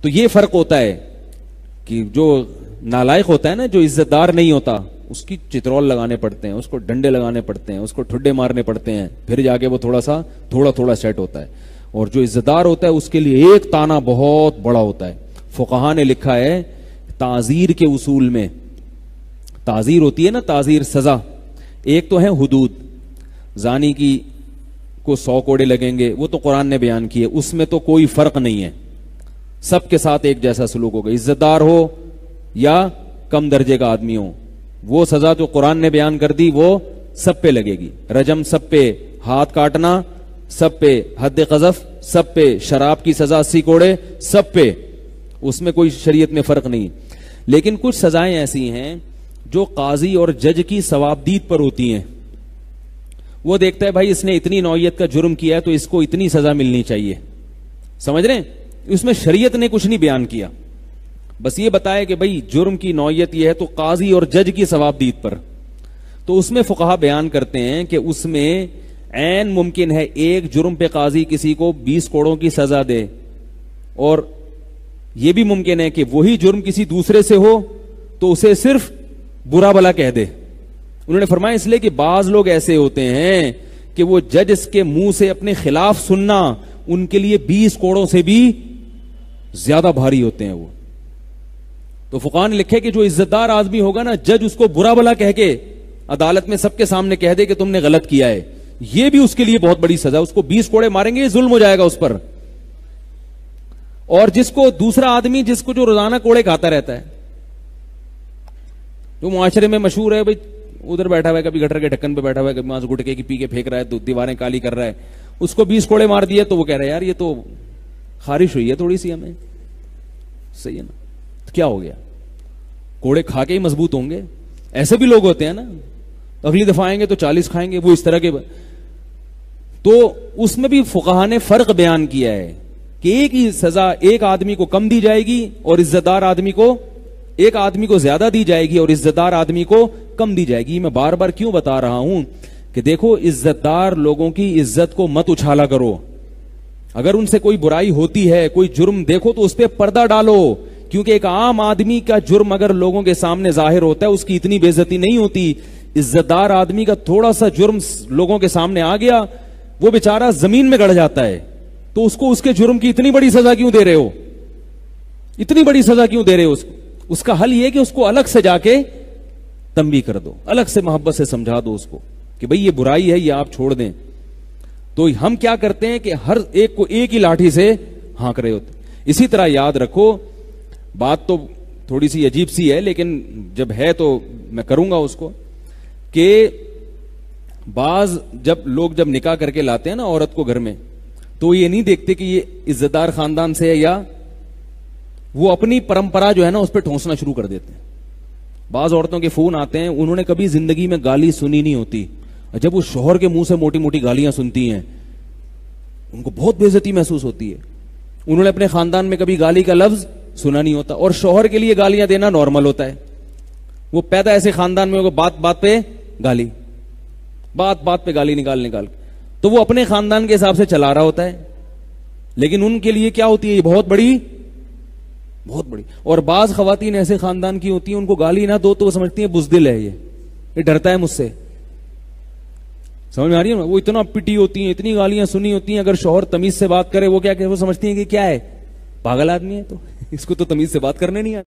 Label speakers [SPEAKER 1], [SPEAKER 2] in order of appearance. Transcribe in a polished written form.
[SPEAKER 1] تو یہ فرق ہوتا ہے کہ جو نالائق ہوتا ہے نا, جو عزت دار نہیں ہوتا, اس کی چترول لگانے پڑتے ہیں, اس کو ڈنڈے لگانے پڑتے ہیں, اس کو ٹھڈے مارنے پڑتے ہیں, پھر جا کے وہ تھوڑا تھوڑا سیٹ ہوتا ہے. اور جو عزت دار ہوتا ہے اس کے لیے ایک تانا بہت بڑا ہوتا ہے. فقہا نے لکھا ہے تعزیر کے اصول میں, تعزیر ہوتی ہے نا, تعزیر سزا, ایک تو ہے حدود, زانی کی کو 100 کوڑے لگیں گے, وہ تو قرآن نے بیان کی ہے, اس میں تو کوئی فرق نہیں ہے, سب کے ساتھ ایک جیسا سلوک ہوگا, عزت دار ہو یا کم درجے کا آدمی ہو, وہ سزا جو قرآن نے بیان کر دی وہ سب پہ لگے گی. رجم سب پہ, ہاتھ کاٹنا سب پہ, حد قذف سب پہ, شراب کی سزا 80 کوڑے سب پہ, اس میں کوئی شریعت میں فرق نہیں. لیکن کچھ سزائیں ایسی ہیں جو قاضی اور جج کی ثوابدید پر ہوتی ہیں. وہ دیکھتا ہے بھائی اس نے اتنی نوعیت کا جرم کیا ہے تو اس کو اتنی سزا ملنی چاہیے, سمجھ رہے ہیں, اس میں شریعت نے کچھ نہیں بیان کیا, بس یہ بتایا کہ بھائی جرم کی نوعیت یہ ہے تو قاضی اور جج کی ثوابدید پر. تو اس میں فقہا بیان کرتے ہیں کہ اس میں عین ممکن ہے ایک جرم پہ قاضی کسی کو 20 کوڑوں کی سزا دے, اور یہ بھی ممکن ہے کہ وہی جرم کسی دوسرے سے ہو تو اسے صرف برا بلا کہہ دے. انہوں نے فرمایا اس لیے کہ بعض لوگ ایسے ہوتے ہیں کہ وہ جج کے منہ سے اپنے خلاف سننا ان کے لیے 20 کوڑوں سے بھی زیادہ بھاری ہوتے ہیں. وہ تو فقہا نے لکھے کہ جو عزت دار آدمی ہوگا نا, جج اس کو برا بلا کہہ کے عدالت میں سب کے سامنے کہہ دے کہ تم نے غلط کیا ہے, یہ بھی اس کے لیے بہت بڑی سزا, اس کو 20 کوڑے ماریں گے, یہ ظلم ہو جائے گا اس پر. اور جس کو دوسرا آدمی, جس کو جو روزانہ کوڑے کھاتا رہتا ہے, جو معاشرے میں مشہور ہے بھائی ادھر بیٹھا ہوا ہے, کبھی گٹر کے ڈھکن پہ بیٹھا ہوا ہے, کبھی وہاں سے گٹکے کی پی کے پھینک رہا ہے, تو دیواریں کالی کر رہا ہے, اس کو 20 کوڑے مار دیے تو وہ کہہ رہا ہے یار یہ تو خارش ہوئی ہے تھوڑی سی ہمیں, صحیح ہے نا, تو کیا ہو گیا, کوڑے کھا کے ہی مضبوط ہوں گے. ایسے بھی لوگ ہوتے ہیں نا, اگلی دفعہ آئیں گے تو 40 کھائیں گے, وہ اس طرح کے. تو اس میں بھی فقہا نے فرق بیان کیا ہے کہ ایک ہی سزا ایک آدمی کو کم دی جائے گی اور عزت دار آدمی کو, ایک آدمی کو زیادہ دی جائے گی اور عزت دار آدمی کو کم دی جائے گی. میں بار بار کیوں بتا رہا ہوں کہ دیکھو عزت دار لوگوں کی عزت کو مت اچھالا کرو, اگر ان سے کوئی برائی ہوتی ہے, کوئی جرم دیکھو تو اس پہ پردہ ڈالو, کیونکہ ایک عام آدمی کا جرم اگر لوگوں کے سامنے ظاہر ہوتا ہے اس کی اتنی بے عزتی نہیں ہوتی. عزت دار آدمی کا تھوڑا سا جرم لوگوں کے سامنے آ گیا, وہ بیچارہ زمین میں گڑ جاتا ہے, تو اس کو اس کے جرم کی اتنی بڑی سزا کیوں دے رہے ہو, اتنی بڑی سزا کیوں دے رہے ہو. اس کا حل یہ کہ اس کو الگ سے جا کے تنبیہ کر دو, الگ سے محبت سے سمجھا دو اس کو کہ بھئی یہ برائی ہے, یہ آپ چھوڑ دیں. تو ہم کیا کرتے ہیں کہ ہر ایک کو ایک ہی لاٹھی سے ہانک رہے ہوتے. اسی طرح یاد رکھو, بات تو تھوڑی سی عجیب سی ہے لیکن جب ہے تو میں کروں گا اس کو, کہ بعض جب لوگ جب نکاح کر کے لاتے ہیں نا عورت کو گھر میں, تو یہ نہیں دیکھتے کہ یہ عزت دار خاندان سے ہے, یا وہ اپنی پرمپرا جو ہے نا اس پہ ٹھونسنا شروع کر دیتے ہیں. بعض عورتوں کے فون آتے ہیں, انہوں نے کبھی زندگی میں گالی سنی نہیں ہوتی, جب وہ شوہر کے منہ سے موٹی موٹی گالیاں سنتی ہیں ان کو بہت بے عزتی محسوس ہوتی ہے. انہوں نے اپنے خاندان میں کبھی گالی کا لفظ سنا نہیں ہوتا, اور شوہر کے لیے گالیاں دینا نارمل ہوتا ہے. وہ پیدا ایسے خاندان میں بات بات پہ گالی, بات بات پہ گالی نکال تو وہ اپنے خاندان کے حساب سے چلا رہا ہوتا ہے, لیکن ان کے لیے کیا ہوتی ہے, یہ بہت بڑی. اور بعض خواتین ایسے خاندان کی ہوتی ہیں, ان کو گالی نہ دو تو وہ سمجھتی ہیں بزدل ہے, یہ ڈرتا ہے مجھ سے. سمجھ میں آ رہی ہے نا, وہ اتنا پٹی ہوتی ہیں, اتنی گالیاں سنی ہوتی ہیں, اگر شوہر تمیز سے بات کرے وہ کیا کہ وہ سمجھتی ہیں کہ کیا ہے, پاگل آدمی ہے, تو اس کو تو تمیز سے بات کرنے نہیں آتی.